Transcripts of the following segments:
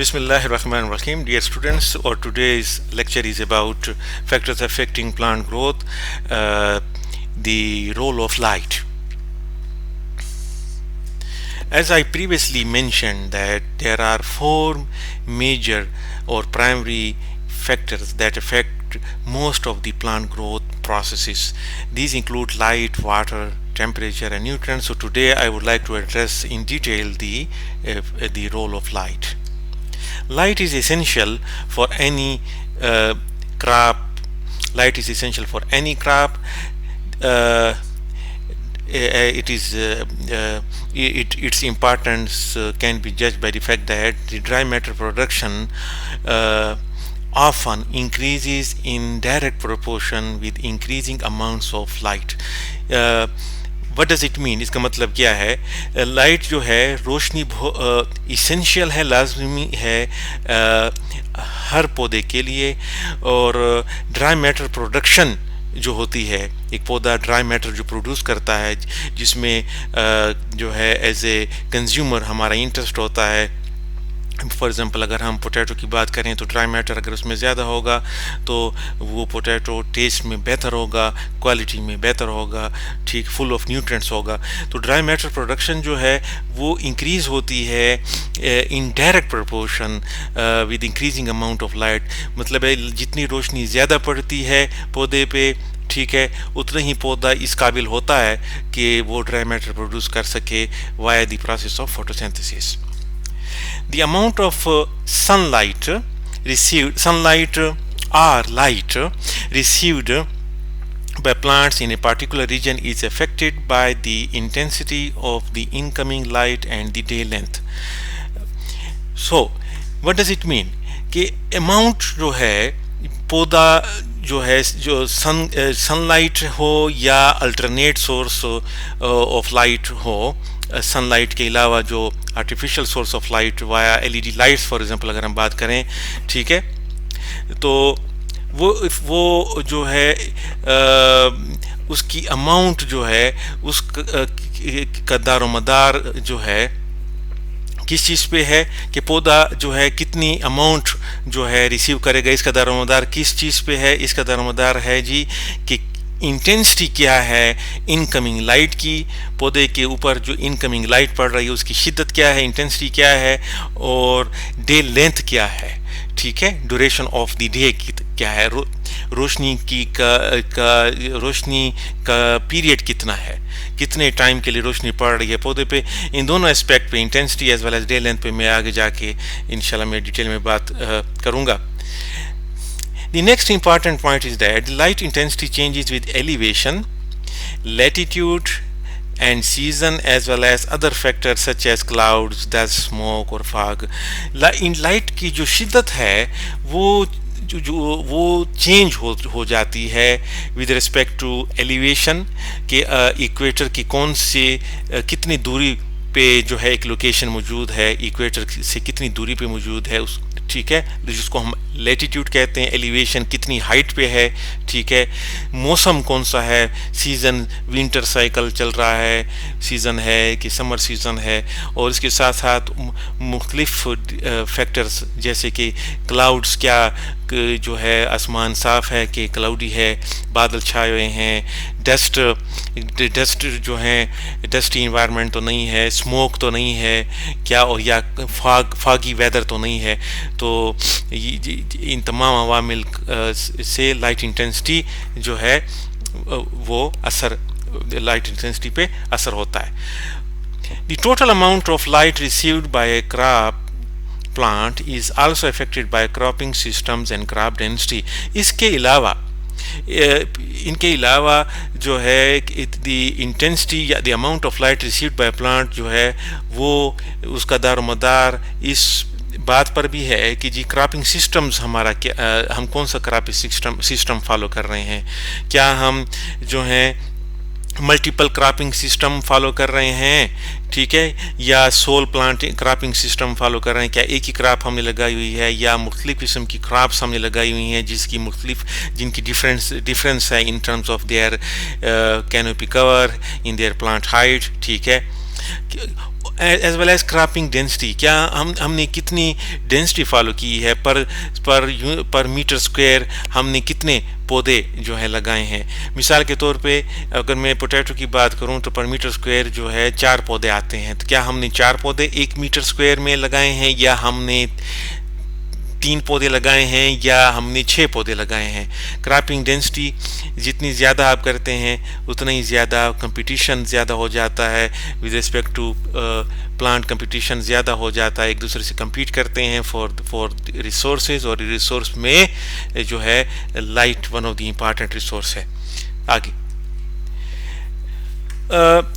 Bismillahirrahmanirrahim. Dear students, our today's lecture is about factors affecting plant growth, the role of light. As I previously mentioned that there are four major or primary factors that affect most of the plant growth processes. These include light, water, temperature and nutrients. So today I would like to address in detail the role of light. Light is essential for any crop. Light is essential for any crop. Its importance can be judged by the fact that the dry matter production often increases in direct proportion with increasing amounts of light. What does it mean? इसका मतलब क्या है? Light जो है रोशनी essential है, लाजमी है हर पौधे के लिए। और ड्राई मैटर प्रोडक्शन जो होती है, एक पौधा ड्राई मैटर जो प्रोड्यूस करता है जिसमें जो है एज ए कंज्यूमर हमारा इंटरेस्ट होता है। फॉर एग्जांपल अगर हम पोटैटो की बात करें तो ड्राई मैटर अगर उसमें ज़्यादा होगा तो वो पोटैटो टेस्ट में बेहतर होगा, क्वालिटी में बेहतर होगा, ठीक, फुल ऑफ न्यूट्रिएंट्स होगा। तो ड्राई मैटर प्रोडक्शन जो है वो इंक्रीज़ होती है in direct proportion with increasing amount of light. मतलब है जितनी रोशनी ज़्यादा पड़ती है पौधे पे, ठीक है, उतना ही पौधा इस काबिल होता है कि वो ड्राई मैटर प्रोड्यूस कर सके via the process of photosynthesis. The amount of sunlight received by plants in a particular region is affected by the intensity of the incoming light and the day length. So what does it mean? कि amount जो है पौधा जो है जो sunlight हो या alternate source of light हो, सनलाइट के अलावा जो artificial source of light via LED lights for example अगर हम बात करें, ठीक है, तो वो जो है उसकी अमाउंट जो है उस का दारोमदार जो है किस चीज़ पे है कि पौधा जो है कितनी अमाउंट जो है रिसीव करेगा, इसका दारोमदार किस चीज़ पे है? इसका दारोमदार है जी कि इंटेंसिटी क्या है इनकमिंग लाइट की, पौधे के ऊपर जो इनकमिंग लाइट पड़ रही है उसकी शिद्दत क्या है, इंटेंसिटी क्या है, और डे लेंथ क्या है, ठीक है, ड्यूरेशन ऑफ द डे क्या है, रोशनी का पीरियड कितना है, कितने टाइम के लिए रोशनी पड़ रही है पौधे पे। इन दोनों एस्पेक्ट पे, intensity as well as day length पे मैं आगे जाके इंशाल्लाह मैं डिटेल में बात करूँगा। The next important point is that the light intensity changes with elevation, latitude and season as well as other factors such as clouds, dust, smoke और fog. इन लाइट की जो शिद्दत है वो चेंज हो जाती है विद रिस्पेक्ट टू एलिवेशन के इक्वेटर की कौन से कितनी दूरी पे जो है एक लोकेशन मौजूद है, इक्वेटर से कितनी दूरी पे मौजूद है उस, ठीक है, जिसको हम लेटीट्यूड कहते हैं, एलिवेशन कितनी हाइट पे है, ठीक है, मौसम कौन सा है, सीज़न विंटर साइकिल चल रहा है, सीज़न है कि समर सीज़न है, और इसके साथ साथ मुख्तलिफ फैक्टर्स जैसे कि क्लाउड्स क्या जो है आसमान साफ़ है कि क्लाउडी है, बादल छाए हुए हैं, डस्ट जो है डस्टी इन्वायरमेंट तो नहीं है, स्मोक तो नहीं है क्या, और या फागी वेदर तो नहीं है। तो इन तमाम अवामिल से लाइट इंटेंसिटी जो है वो असर लाइट इंटेंसिटी पे असर होता है। The total amount of light received by A crop plant is also affected by cropping systems and crop density. इसके अलावा इनके अलावा जो है द इंटेंसिटी या the amount of light received by plant जो है वो उसका दारोमदार इस बात पर भी है कि जी क्रॉपिंग सिस्टम्स हमारा क्या, हम कौन सा क्रॉपिंग सिस्टम फॉलो कर रहे हैं, क्या हम जो हैं मल्टीपल क्रॉपिंग सिस्टम फॉलो कर रहे हैं, ठीक है, या sole plant cropping system follow कर रहे हैं, क्या एक ही क्रॉप हमने लगाई हुई है या मुख्तलिफ किस्म की क्रॉप्स हमने लगाई हुई हैं जिनकी डिफरेंस है in terms of their canopy cover, in their plant height, ठीक है। As well as cropping density, क्या हमने कितनी डेंसिटी फॉलो की है, पर मीटर स्क्वायर हमने कितने पौधे जो है लगाए हैं। मिसाल के तौर पे अगर मैं पोटैटो की बात करूं तो पर मीटर स्क्वायर जो है 4 पौधे आते हैं, तो क्या हमने 4 पौधे 1 मीटर स्क्वायर में लगाए हैं, या हमने 3 पौधे लगाए हैं, या हमने 6 पौधे लगाए हैं। क्रॉपिंग डेंसिटी जितनी ज़्यादा आप करते हैं उतना ही ज़्यादा कंपटीशन ज़्यादा हो जाता है, with respect to plant competition ज़्यादा हो जाता है, एक दूसरे से compete करते हैं फॉर रिसोर्सेज, और रिसोर्स में जो है light one of the important resource है। आगे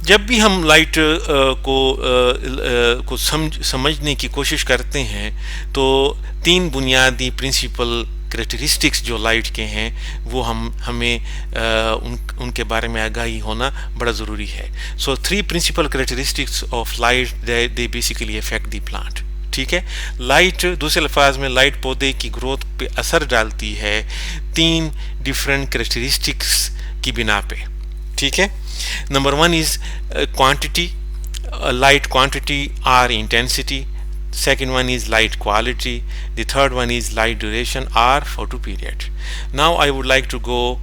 जब भी हम लाइट को समझने की कोशिश करते हैं तो 3 बुनियादी प्रिंसिपल करेक्टरिस्टिक्स जो लाइट के हैं वो हमें उनके बारे में आगाही होना बड़ा ज़रूरी है। So 3 principal characteristics of light, they basically affect the plant. ठीक है, लाइट, दूसरे अल्फाज में लाइट पौधे की ग्रोथ पे असर डालती है 3 डिफरेंट करेक्टरिस्टिक्स की बिना पे। ठीक है, number 1 is quantity, light quantity or intensity. Second one is light quality. The third one is light duration or photo period. Now I would like to go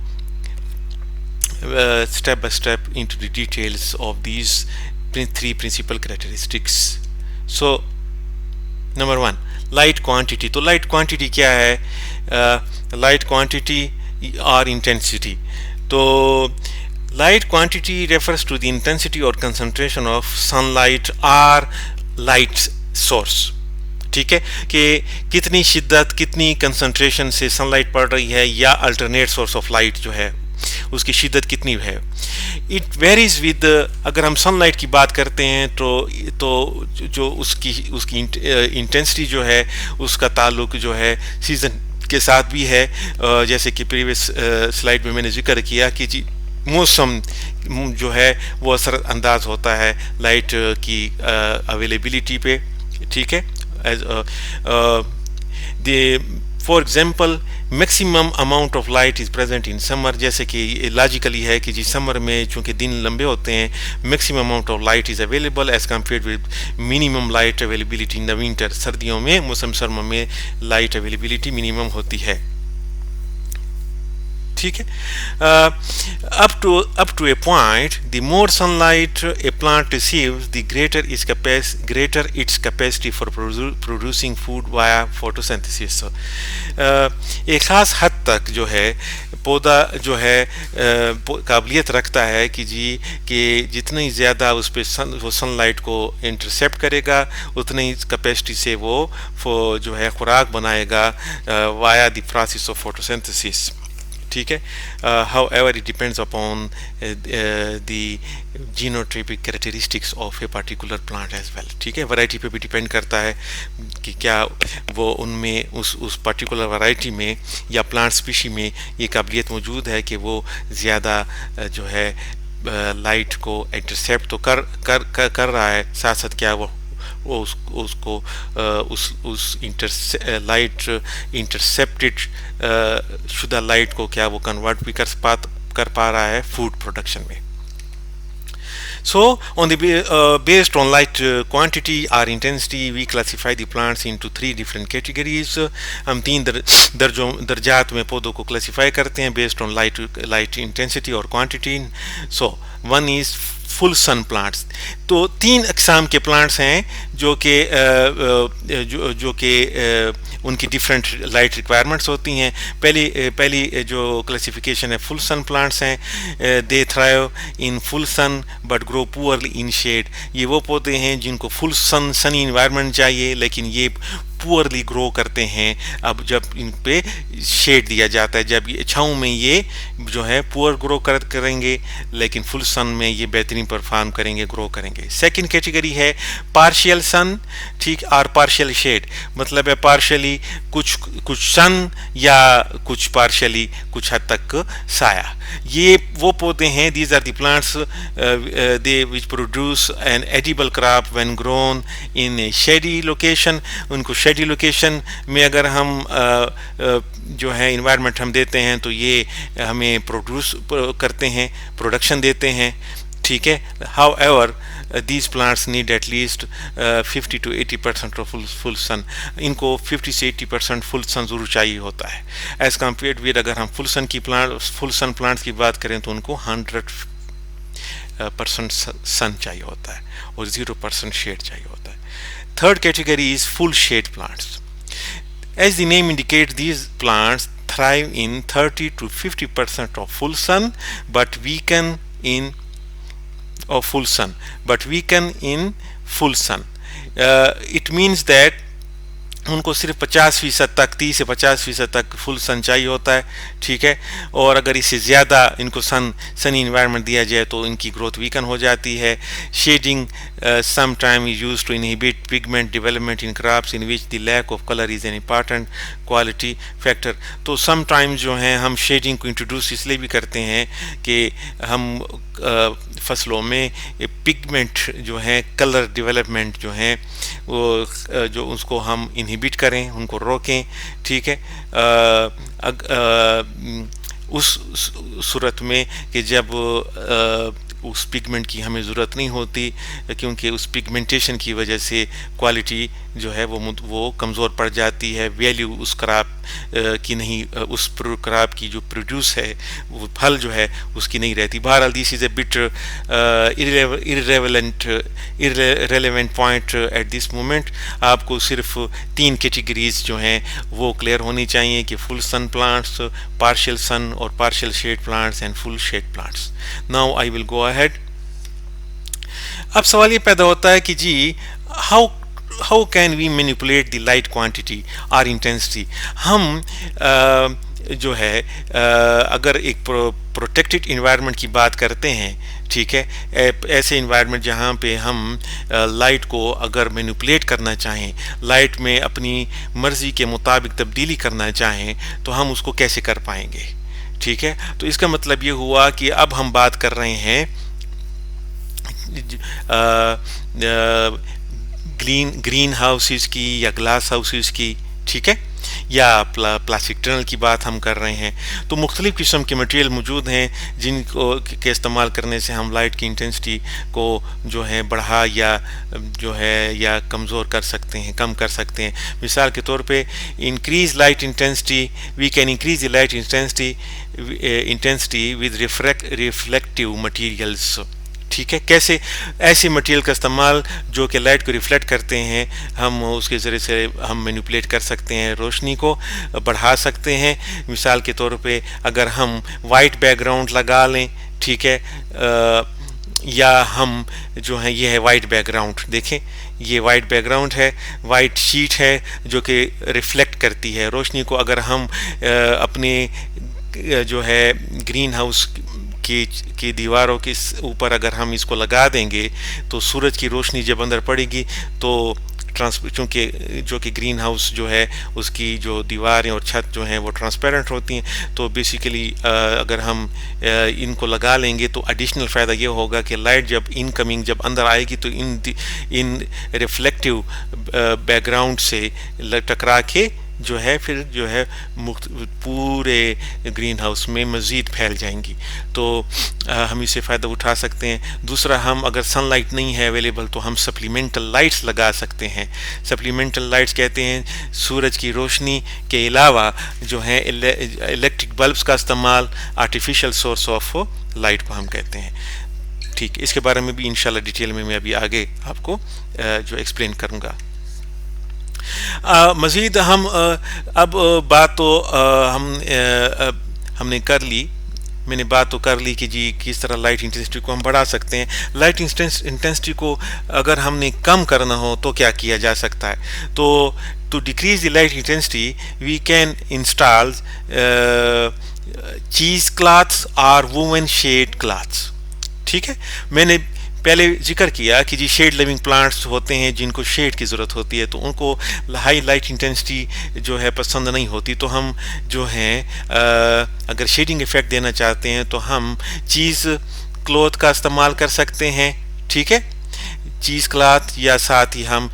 step by step into the details of these 3 principal characteristics. So number 1, light quantity. तो light quantity क्या है? Light quantity or intensity. तो light quantity refers to the intensity or concentration of sunlight or light source. ठीक है, कि कितनी शिद्दत, कितनी कंसंट्रेशन से सनलाइट पड़ रही है, या अल्टरनेट सोर्स ऑफ लाइट जो है उसकी शिद्दत कितनी है। इट वेरीज विद, अगर हम सनलाइट की बात करते हैं तो जो उसकी इंटेंसिटी जो है उसका ताल्लुक जो है सीजन के साथ भी है। जैसे कि प्रीवियस स्लाइड में मैंने जिक्र किया कि जी मौसम जो है वो असर अंदाज होता है लाइट की अवेलेबिलिटी पे। ठीक है, for example maximum amount of light is present in summer, जैसे कि लॉजिकली है कि जी समर में चूंकि दिन लंबे होते हैं maximum amount of light is available as compared with minimum light availability in the winter. सर्दियों में, मौसम सर्मा में लाइट अवेलेबिलिटी मिनिमम होती है। ठीक है, up to a point, the more sunlight a plant receives, the greater its capacity for producing food via photosynthesis. एक खास हद तक जो है पौधा जो है काबिलियत रखता है कि जितनी ज़्यादा उस पर वो सनलाइट को इंटरसेप्ट करेगा उतनी ही कैपेसिटी से वो जो है खुराक बनाएगा via the process of photosynthesis. ठीक है, however it depends upon the genotypic characteristics of a particular plant as well. ठीक है, वैरायटी पे भी डिपेंड करता है कि क्या वो उनमें उस पर्टिकुलर वैरायटी में या प्लांट स्पीशी में ये काबिलियत मौजूद है कि वो ज़्यादा जो है लाइट को इंटरसेप्ट तो कर रहा है, साथ साथ क्या वो उसको उस लाइट इंटरसेप्टेड शुदा लाइट को क्या वो कन्वर्ट भी कर पा रहा है फूड प्रोडक्शन में। So based on light quantity or intensity, we classify the plants into 3 different categories. हम 3 दर्जात में पौधों को क्लासीफाई करते हैं based on light intensity और quantity. So one is full sun plants. तो 3 अक़साम के प्लांट्स हैं जो कि उनकी डिफरेंट लाइट रिक्वायरमेंट्स होती हैं। पहली जो क्लासिफिकेशन है फुल सन प्लांट्स हैं, they thrive in full sun but grow poorly in shade. ये वो पौधे हैं जिनको फुल सनी इन्वायरमेंट चाहिए लेकिन ये पुअरली ग्रो करते हैं अब जब इन पे शेड दिया जाता है। जब ये छाँव में ये जो है पुअर ग्रो करेंगे लेकिन फुल सन में ये बेहतरीन परफॉर्म करेंगे, ग्रो करेंगे। सेकंड कैटेगरी है पार्शियल सन, ठीक, और पार्शियल शेड, मतलब है पार्शियली कुछ सन या कुछ पार्शियली कुछ हद तक साया। ये वो पौधे हैं, these are the plants they which produce an edible crop when grown in a shady location. उनको शेडी लोकेशन में अगर हम जो है इन्वायरमेंट हम देते हैं तो ये हमें प्रोड्यूस करते हैं, प्रोडक्शन देते हैं। ठीक है, however these plants need at least 50 to 80% of full sun. इनको 50 से 80% फुल सन ज़रूर चाहिए होता है. एज कम्पेयर विद अगर हम फुल सन प्लांट्स की बात करें तो उनको 100% सन चाहिए होता है और 0% शेड चाहिए होता है. Third category is full shade plants. As the name indicates, these plants thrive in 30 to 50% of full sun, but weaken in full sun. It means that उनको सिर्फ 50% तक, 30 से 50% तक फुल सन चाहिए होता है, ठीक है. और अगर इससे ज़्यादा इनको सनी इन्वायरमेंट दिया जाए तो इनकी ग्रोथ वीकन हो जाती है. Shading some time is use to inhibit pigment development in crops in which the lack of colour is an important quality factor. तो सम टाइम जो है हम शेडिंग को इंट्रोड्यूस इसलिए भी करते हैं कि हम फसलों में पिगमेंट जो है, कलर डेवलपमेंट जो है वो जो उसको हम इनहिबिट करें, उनको रोकें, ठीक है. उस सूरत में कि जब उस पिगमेंट की हमें ज़रूरत नहीं होती, क्योंकि उस पिगमेंटेशन की वजह से क्वालिटी जो है वो कमज़ोर पड़ जाती है, वैल्यू उस क्रॉप की नहीं, उस क्रॉप की जो प्रोड्यूस है वो फल जो है उसकी नहीं रहती. बहरहाल this is a bit irrelevant point at this moment. आपको सिर्फ 3 कैटेगरीज जो हैं वो क्लियर होनी चाहिए कि full sun plants, partial sun और partial shade plants and full shade plants. Now I will go ahead. अब सवाल ये पैदा होता है कि जी how can we manipulate the light quantity और इंटेंसिटी. हम जो है अगर एक प्रोटेक्टेड इन्वायरमेंट की बात करते हैं, ठीक है, ऐसे इन्वायरमेंट जहाँ पे हम लाइट को अगर मैनिपुलेट करना चाहें, लाइट में अपनी मर्ज़ी के मुताबिक तब्दीली करना चाहें, तो हम उसको कैसे कर पाएंगे, ठीक है. तो इसका मतलब ये हुआ कि अब हम बात कर रहे हैं ग्रीन हाउसेस की या ग्लास हाउसेस की, ठीक है, या प्लास्टिक टनल की बात हम कर रहे हैं. तो मुख्तलिफ़ किस्म के मटेरियल मौजूद हैं जिनको के इस्तेमाल करने से हम लाइट की इंटेंसिटी को जो है बढ़ा या जो है या कमज़ोर कर सकते हैं, कम कर सकते हैं. मिसाल के तौर पे increase light intensity, we can increase the light intensity with reflective materials, ठीक है. कैसे? ऐसे मटेरियल का इस्तेमाल जो कि लाइट को रिफ्लेक्ट करते हैं, हम उसके ज़रिए से हम मैनिपुलेट कर सकते हैं, रोशनी को बढ़ा सकते हैं. मिसाल के तौर पे अगर हम वाइट बैकग्राउंड लगा लें, ठीक है, या हम जो है ये है वाइट बैकग्राउंड, देखें ये वाइट बैकग्राउंड है, वाइट शीट है जो कि रिफ्लेक्ट करती है रोशनी को. अगर हम अपने जो है ग्रीन हाउस की दीवारों के ऊपर अगर हम इसको लगा देंगे तो सूरज की रोशनी जब अंदर पड़ेगी तो चूँकि जो कि ग्रीन हाउस जो है उसकी जो दीवारें और छत जो हैं वो ट्रांसपेरेंट होती हैं, तो बेसिकली अगर हम इनको लगा लेंगे तो एडिशनल फ़ायदा ये होगा कि लाइट जब इनकमिंग जब अंदर आएगी तो इन रिफ्लेक्टिव बैकग्राउंड से टकरा के जो है फिर जो है पूरे ग्रीन हाउस में मज़ीद फैल जाएंगी. तो हम इससे फ़ायदा उठा सकते हैं. दूसरा, हम अगर सनलाइट नहीं है अवेलेबल तो हम सप्लीमेंटल लाइट्स लगा सकते हैं. सप्लीमेंटल लाइट्स कहते हैं सूरज की रोशनी के अलावा जो है इलेक्ट्रिक बल्ब्स का इस्तेमाल, आर्टिफिशियल सोर्स ऑफ लाइट को हम कहते हैं, ठीक. इसके बारे में भी इंशाल्लाह डिटेल में मैं अभी आगे आपको जो एक्सप्लेन करूँगा. मज़ीद हम अब बात तो हमने कर ली, मैंने बात तो कर ली कि जी किस तरह लाइट इंटेंसिटी को हम बढ़ा सकते हैं. लाइट इंटेंसिटी को अगर हमने कम करना हो तो क्या किया जा सकता है? तो to decrease the light intensity we can install cheese cloths और वुमेन शेड क्लॉथ्स, ठीक है. मैंने पहले जिक्र किया कि जी शेड लिविंग प्लांट्स होते हैं जिनको शेड की ज़रूरत होती है, तो उनको हाई लाइट इंटेंसिटी जो है पसंद नहीं होती, तो हम जो हैं अगर शेडिंग इफ़ेक्ट देना चाहते हैं तो हम चीज़ क्लॉथ का इस्तेमाल कर सकते हैं, ठीक है. चीज़ क्लॉथ या साथ ही हम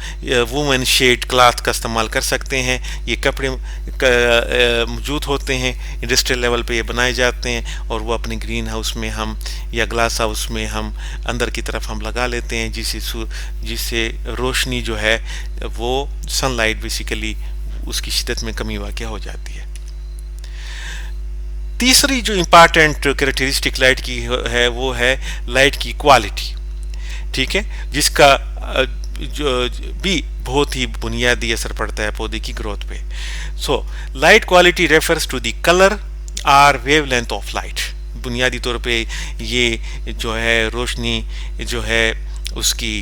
वुमेन शेड क्लॉथ का इस्तेमाल कर सकते हैं। ये कपड़े मौजूद होते हैं, इंडस्ट्रियल लेवल पे ये बनाए जाते हैं और वो अपने ग्रीन हाउस में हम या ग्लास हाउस में हम अंदर की तरफ हम लगा लेते हैं, जिससे रोशनी जो है वो सनलाइट बेसिकली उसकी शिद्दत में कमी वाक़ हो जाती है। तीसरी जो इम्पॉर्टेंट कैरेक्टरिस्टिक लाइट की है वो है लाइट की क्वालिटी, ठीक है, जिसका जो भी बहुत ही बुनियादी असर पड़ता है पौधे की ग्रोथ पे। So light quality refers to the colour और वेवलेंथ ऑफ लाइट। बुनियादी तौर पे ये जो है रोशनी जो है उसकी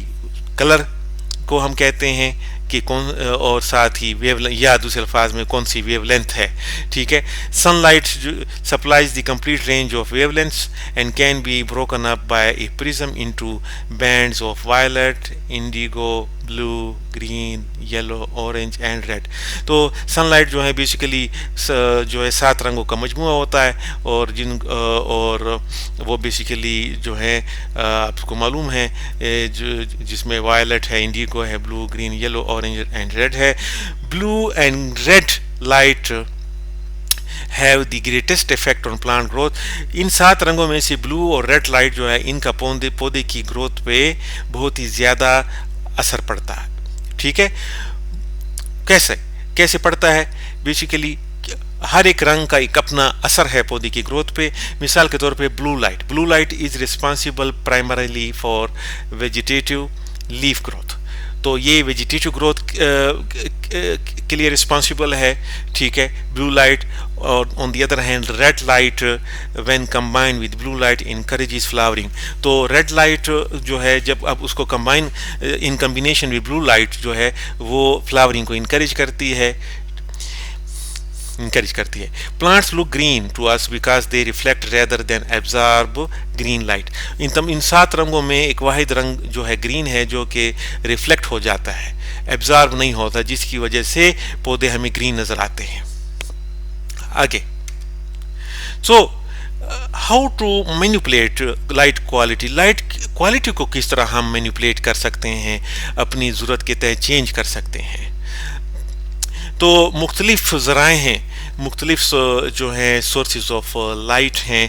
कलर को हम कहते हैं कि कौन, और साथ ही वेव या दूसरे अल्फाज में कौन सी वेवलेंथ है, ठीक है। Sunlight supplies the complete range of wavelengths and can be broken up by a prism into bands of violet, indigo, blue, green, yellow, orange and red. तो सनलाइट जो है बेसिकली जो है 7 रंगों का मजमूआ होता है और और वो बेसिकली जो है आपको मालूम है जिसमें वायलेट है, इंडिगो है, blue, green, yellow, orange and red है। Blue and red light have the greatest effect on plant growth. इन 7 रंगों में से ब्लू और रेड लाइट जो है इनका पौधे की ग्रोथ पे बहुत ही ज़्यादा असर पड़ता है, ठीक है। कैसे पड़ता है? बेसिकली हर एक रंग का एक अपना असर है पौधे की ग्रोथ पे। मिसाल के तौर पे blue light is responsible primarily for vegetative leaf growth. तो ये वेजिटेटिव ग्रोथ के लिए रिस्पॉन्सिबल है, ठीक है, ब्लू लाइट। और on the other hand red light when combined with blue light encourages flowering. तो रेड लाइट जो है जब आप उसको combine in combination with blue light जो है वो फ्लावरिंग को इनकरेज करती है। Plants look green to us because they reflect rather than absorb green light. इन 7 रंगों में एक वाहिद रंग जो है ग्रीन है जो कि रिफ्लेक्ट हो जाता है, एब्जॉर्ब नहीं होता, जिसकी वजह से पौधे हमें ग्रीन नजर आते हैं। आगे so how to manipulate light quality को किस तरह हम मैनिपुलेट कर सकते हैं, अपनी ज़रूरत के तहत चेंज कर सकते हैं। तो मुख्तलिफ ज़राए हैं, मुख्तलिफ जो हैं सोर्सेज ऑफ लाइट हैं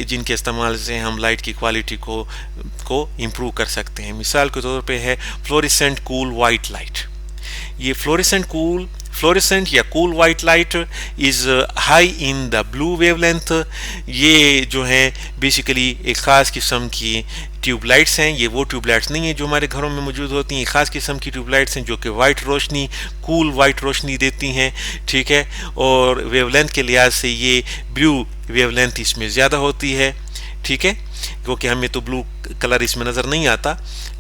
जिनके इस्तेमाल से हम लाइट की क्वालिटी को इम्प्रूव कर सकते हैं। मिसाल के तौर पे है फ्लोरेसेंट कूल वाइट लाइट। ये फ्लोरेसेंट या cool white light is high in the blue wavelength. ये जो है बेसिकली एक ख़ास किस्म की ट्यूबलाइट्स हैं। ये वो ट्यूबलाइट्स नहीं है जो हमारे घरों में मौजूद होती हैं, ख़ास किस्म की ट्यूबलाइट्स हैं जो कि कूल वाइट रोशनी देती हैं, ठीक है। और वेवलेंथ के लिहाज से ये ब्लू वेवलेंथ इसमें ज़्यादा होती है, ठीक है, क्योंकि हमें तो ब्लू कलर इसमें नज़र नहीं आता,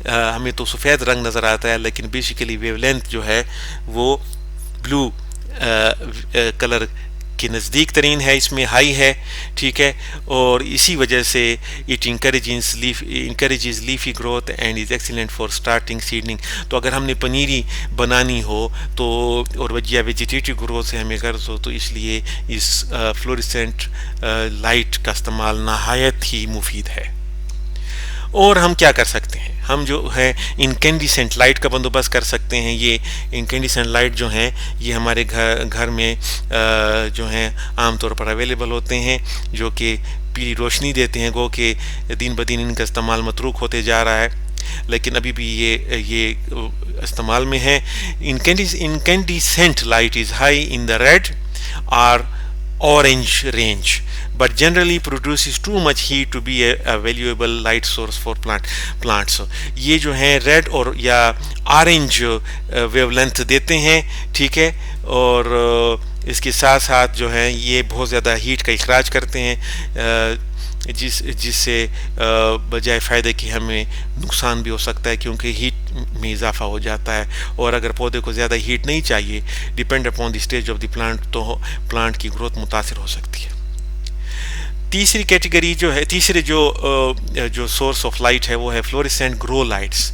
हमें तो सफ़ेद रंग नज़र आता है, लेकिन बेसिकली वेवलेंथ जो है वो ब्लू कलर के नज़दीक तरीन है, इसमें हाई है, ठीक है। और इसी वजह से it encourages leafy growth and is excellent for starting seedling. तो अगर हमने पनीरी बनानी हो तो और वेजिटेटिव ग्रोथ से हमें गर्ज हो तो इसलिए इस फ्लोरेसेंट लाइट का इस्तेमाल नहायत ही मुफीद है। और हम क्या कर सकते हैं? हम जो है इनकेंडिसेंट लाइट का बंदोबस्त कर सकते हैं। ये इनकेंडिसेंट लाइट जो हैं ये हमारे घर में जो हैं आमतौर पर अवेलेबल होते हैं, जो कि पीली रोशनी देते हैं। गो कि दिन ब दिन इनका इस्तेमाल मतरूक होते जा रहा है, लेकिन अभी भी ये इस्तेमाल में है। Incandescent light is high in the red और orange range but generally produces too much heat to be a valuable light source for plants। ये जो हैं रेड और या ऑरेंज वेवलेंथ देते हैं, ठीक है, और इसके साथ साथ जो है ये बहुत ज़्यादा हीट का इखराज करते हैं, जिससे बजाय फ़ायदे के हमें नुकसान भी हो सकता है, क्योंकि हीट में इजाफा हो जाता है। और अगर पौधे को ज़्यादा हीट नहीं चाहिए, depend upon the stage of the plant, तो प्लांट की ग्रोथ मुतासिर हो सकती है। तीसरी कैटेगरी जो है, तीसरे जो सोर्स ऑफ लाइट है वो है fluorescent grow lights.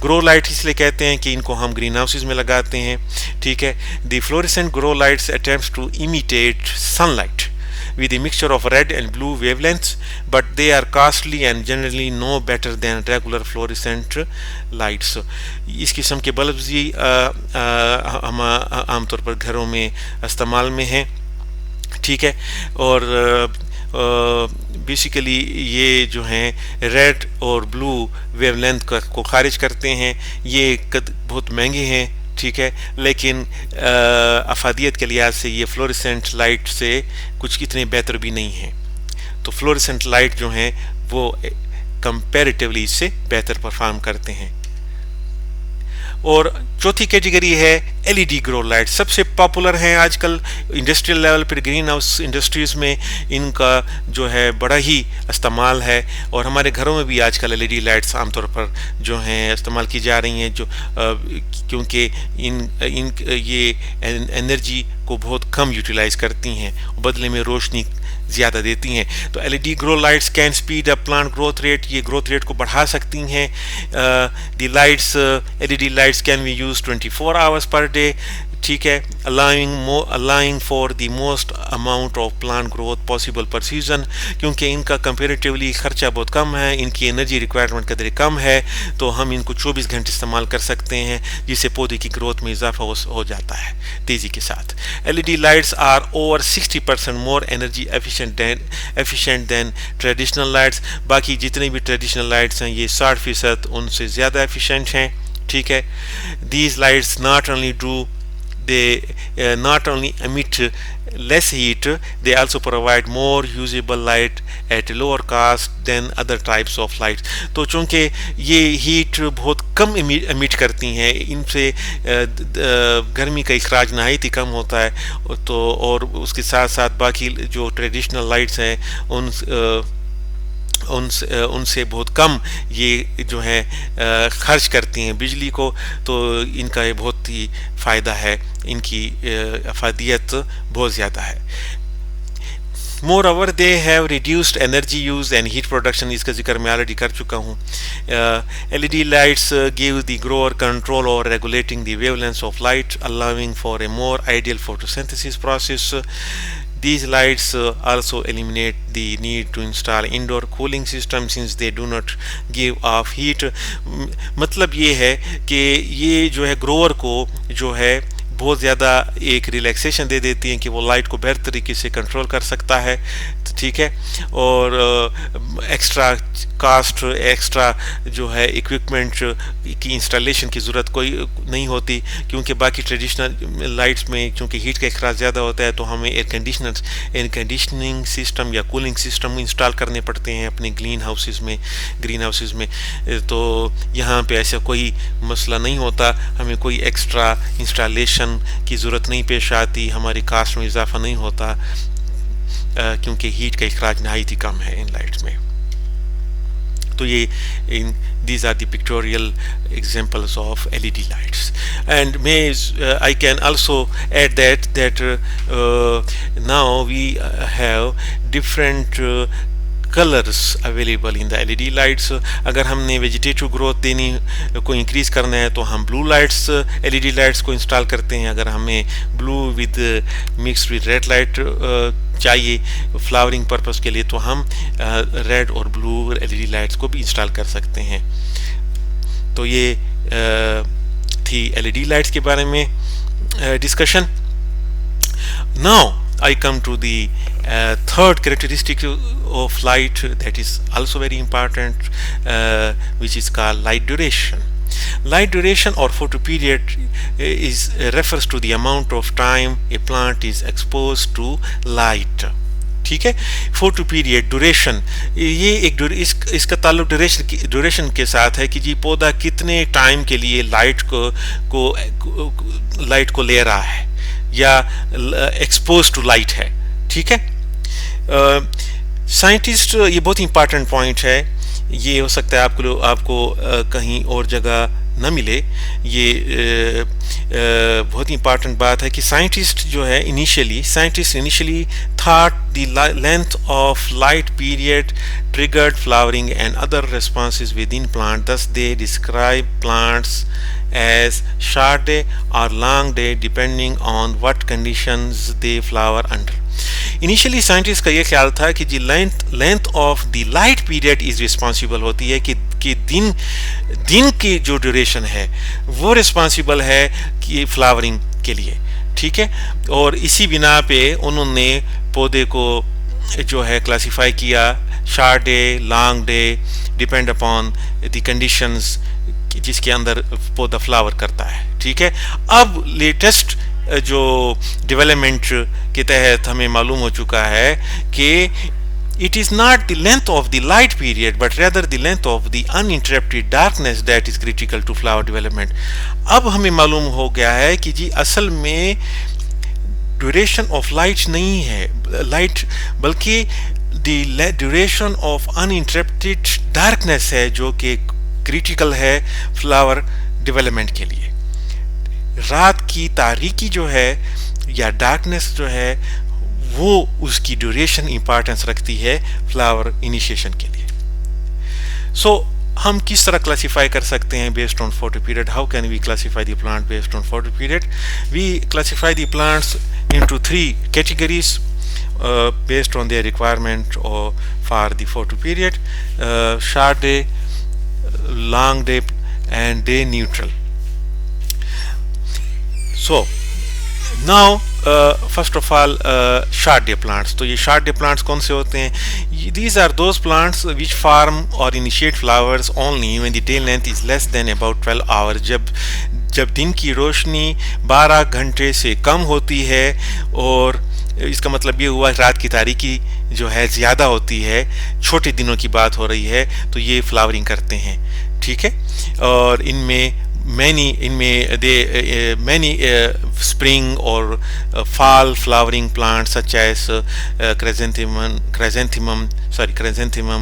Grow light इसलिए कहते हैं कि इनको हम ग्रीन हाउसेज में लगाते हैं, ठीक है। The fluorescent grow lights attempts to imitate sunlight with a mixture of red and blue wavelengths, but they are costly and generally no better than regular fluorescent lights. इस किस्म के बल्ब भी हम आमतौर पर घरों में इस्तेमाल में हैं, ठीक है। और बेसिकली ये जो हैं रेड और ब्लू वेवलेंथ को खारिज करते हैं। ये बहुत महंगे हैं, ठीक है, लेकिन अफादियत के लिहाज से ये फ्लोरेसेंट लाइट से कुछ इतने बेहतर भी नहीं हैं। तो फ्लोरेसेंट लाइट जो हैं वो कंपैरेटिवली इससे बेहतर परफॉर्म करते हैं। और चौथी कैटेगरी है एलईडी ग्रो लाइट। सबसे पॉपुलर हैं आजकल इंडस्ट्रियल लेवल पर, ग्रीन हाउस इंडस्ट्रीज में इनका जो है बड़ा ही इस्तेमाल है। और हमारे घरों में भी आजकल एलईडी लाइट्स आमतौर पर जो हैं इस्तेमाल की जा रही हैं, जो क्योंकि इन ये एनर्जी को बहुत कम यूटिलाइज करती हैं, बदले में रोशनी ज़्यादा देती हैं। तो LED grow lights can speed up plant growth rate, ये ग्रोथ रेट को बढ़ा सकती हैं। The lights LED lights can be use 24 hours per day, ठीक है, allowing for the most amount of plant growth possible पर सीजन। क्योंकि इनका कंपेरेटिवली खर्चा बहुत कम है, इनकी एनर्जी रिक्वायरमेंट कदर कम है, तो हम इनको 24 घंटे इस्तेमाल कर सकते हैं, जिससे पौधे की ग्रोथ में इजाफा हो जाता है तेज़ी के साथ। LED lights are over 60% more energy efficient than traditional lights. बाकी जितने भी ट्रेडिशनल लाइट्स हैं ये 60% उनसे ज़्यादा एफिशिएंट हैं, ठीक है। These lights they not only emit less heat, they also provide more usable light at lower cost than other types of lights. तो चूँकि ये हीट बहुत कम एमिट करती हैं, इनसे गर्मी का इखराज नहायत ही कम होता है। तो और उसके साथ साथ बाकी जो ट्रेडिशनल लाइट्स हैं उनसे बहुत कम ये जो है खर्च करती हैं बिजली को। तो इनका ये बहुत ही फ़ायदा है, इनकी अफादियत बहुत ज़्यादा है। Moreover, they have reduced energy use and heat production, इसका जिक्र मैं ऑलरेडी कर चुका हूँ। LED lights give the grower control over regulating the wavelengths of light, allowing for a more ideal photosynthesis process. These lights also eliminate the need to install indoor cooling system since they do not give off heat. मतलब ये है कि ये जो है grower को जो है बहुत ज़्यादा एक रिलैक्सेशन दे देती हैं कि वो लाइट को बेहतर तरीके से कंट्रोल कर सकता है, ठीक है। और एक्स्ट्रा कास्ट, एक्स्ट्रा जो है इक्विपमेंट की इंस्टॉलेशन की ज़रूरत कोई नहीं होती, क्योंकि बाकी ट्रेडिशनल लाइट्स में चूँकि हीट का इखराज ज़्यादा होता है तो हमें एयर कंडीशनिंग सिस्टम या कूलिंग सिस्टम इंस्टॉल करने पड़ते हैं अपने ग्रीन हाउसेस में। तो यहाँ पे ऐसा कोई मसला नहीं होता, हमें कोई एक्स्ट्रा इंस्टॉलेशन की ज़रूरत नहीं पेश आती, हमारी कास्ट में इजाफा नहीं होता, क्योंकि हीट का इखराज नहायत ही कम है इन लाइट्स में। तो ये these are the pictorial examples of LED lights. And I can also add that now we have different colours available in the LED lights. अगर हमने वेजिटेटिव ग्रोथ देनी को इंक्रीज़ करना है तो हम ब्लू लाइट्स LED लाइट्स को install करते हैं। अगर हमें blue with mix with red light चाहिए फ्लावरिंग पर्पस के लिए तो हम रेड और ब्लू LED लाइट्स को भी इंस्टॉल कर सकते हैं। तो ये थी LED लाइट्स के बारे में discussion. Now I come to the third characteristic of light that is also very important, which is called light duration. Light duration or photoperiod refers to the amount of time a plant is exposed to light. ठीक है, photo period duration, ये एक इसका ताल्लुक duration के साथ है कि जी पौधा कितने टाइम के लिए लाइट को ले रहा है या एक्सपोज टू लाइट है, ठीक है। साइंटिस्ट, ये बहुत इंपॉर्टेंट पॉइंट है, ये हो सकता है आपको कहीं और जगह न मिले। ये बहुत इंपॉर्टेंट बात है कि scientist initially thought the length of light period triggered flowering and other responses with in plant, thus they describe plants as short day or long day depending on what conditions they flower under. Initially scientist का ये ख्याल था कि जी length of the light period is responsible होती है कि दिन की जो ड्यूरेशन है वो रिस्पॉन्सिबल है कि फ्लावरिंग के लिए, ठीक है। और इसी बिना पे उन्होंने पौधे को जो है क्लासिफाई किया, short day, long day, depend upon the conditions जिसके अंदर पौधा फ्लावर करता है, ठीक है। अब लेटेस्ट जो डेवलपमेंट के तहत हमें मालूम हो चुका है कि it is not the length of the light period but rather the length of the uninterrupted darkness that is critical to flower development। अब हमें मालूम हो गया है कि जी असल में ड्यूरेशन ऑफ लाइट नहीं है लाइट, बल्कि the duration of uninterrupted darkness है जो कि क्रिटिकल है फ्लावर डेवलपमेंट के लिए। रात की तारीकी जो है या डार्कनेस जो है वो उसकी ड्यूरेशन इंपॉर्टेंस रखती है फ्लावर इनिशिएशन के लिए। सो हम किस तरह क्लासिफाई कर सकते हैं based on photo period? How can we classify the plant based on photo period? We classify the plants into 3 categories based on their requirement or for the photo period: short day, long day and day neutral. So now first of all short day plants। तो ये short day plants कौन से होते हैं? These are those plants which form or initiate flowers only when the day length is less than about 12 hours। जब दिन की रोशनी 12 घंटे से कम होती है, और इसका मतलब ये हुआ रात की तारीकी जो है ज़्यादा होती है, छोटे दिनों की बात हो रही है, तो ये फ्लावरिंग करते हैं, ठीक है। और इनमें many spring or fall flowering plants such as chrysanthemum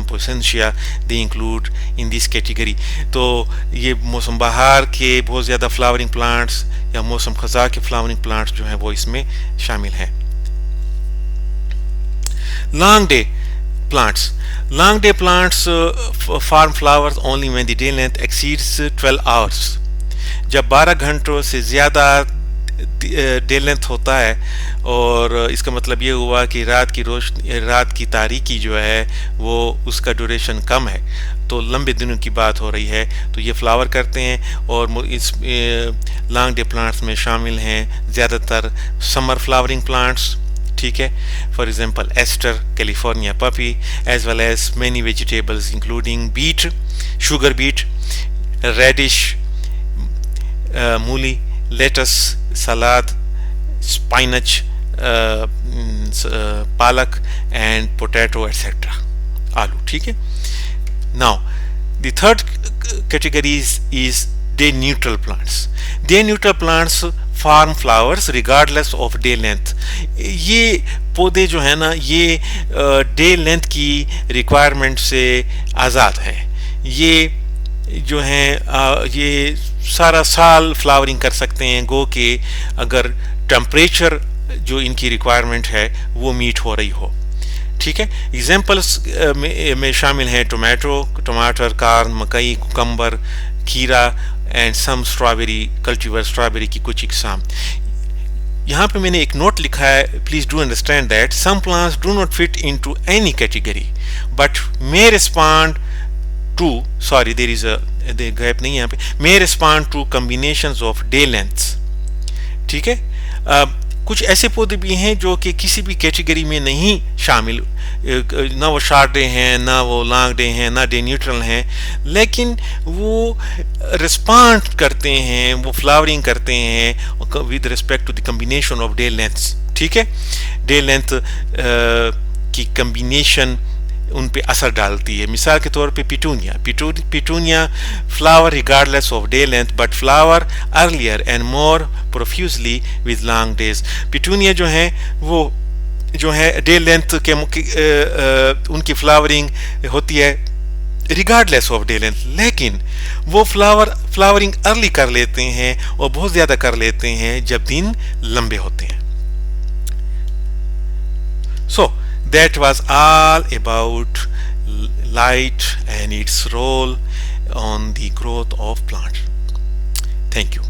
pocentia, they include in this category। तो ये मौसम बहार के बहुत ज़्यादा फ्लावरिंग प्लांट्स या मौसम खज़ा के फ्लावरिंग प्लांट्स जो हैं वो इसमें शामिल हैं। Long day plants form flowers only when the day length exceeds 12 hours। जब 12 घंटों से ज़्यादा डे लेंथ होता है, और इसका मतलब ये हुआ कि रात की तारीकी जो है वो उसका ड्यूरेशन कम है, तो लंबे दिनों की बात हो रही है, तो ये फ्लावर करते हैं। और इस लॉन्ग डे प्लांट्स में शामिल हैं ज़्यादातर समर फ्लावरिंग प्लांट्स, ठीक है। For example aster, California poppy, as well as many vegetables including beet, sugar beet, radish, मूली, लेटस, सलाद, स्पाइनच, पालक एंड पोटैटो एटसेट्रा, आलू, ठीक है। Now the third category is day neutral plants. Day neutral plants form flowers regardless of day length. ये पौधे जो है ना ये डे लेंथ की रिक्वायरमेंट से आज़ाद है। ये जो हैं ये सारा साल फ्लावरिंग कर सकते हैं, गो के अगर टेम्परेचर जो इनकी रिक्वायरमेंट है वो मीट हो रही हो, ठीक है। एग्जाम्पल्स में शामिल हैं टमाटर, कार्न, मकई, कुकम्बर, खीरा and some strawberry cultivar, strawberry की कुछ इकसाम। यहाँ पे मैंने एक नोट लिखा है, please do understand that some plants do not fit into any category but may respond to, sorry there is a gap नहीं है यहाँ पे, may respond to combinations of day lengths, ठीक है। कुछ ऐसे पौधे भी हैं जो कि किसी भी कैटेगरी में नहीं शामिल, ना वो शॉर्ट डे हैं, ना वो लॉन्ग डे हैं, ना डे न्यूट्रल हैं, लेकिन वो रिस्पॉन्ड करते हैं, वो फ्लावरिंग करते हैं with respect to the combination of day lengths, ठीक है। डे लेंथ की कम्बिनेशन उन पे असर डालती है। मिसाल के तौर पे petunia flower regardless of day length but flower earlier and more profusely with long days. Petunia जो है वो जो है डे लेंथ के उनकी फ्लावरिंग होती है रिगार्डलेस ऑफ डे लेंथ, लेकिन वो फ्लावरिंग अर्ली कर लेते हैं और बहुत ज़्यादा कर लेते हैं जब दिन लंबे होते हैं। So that was all about light and its role on the growth of plants. Thank you.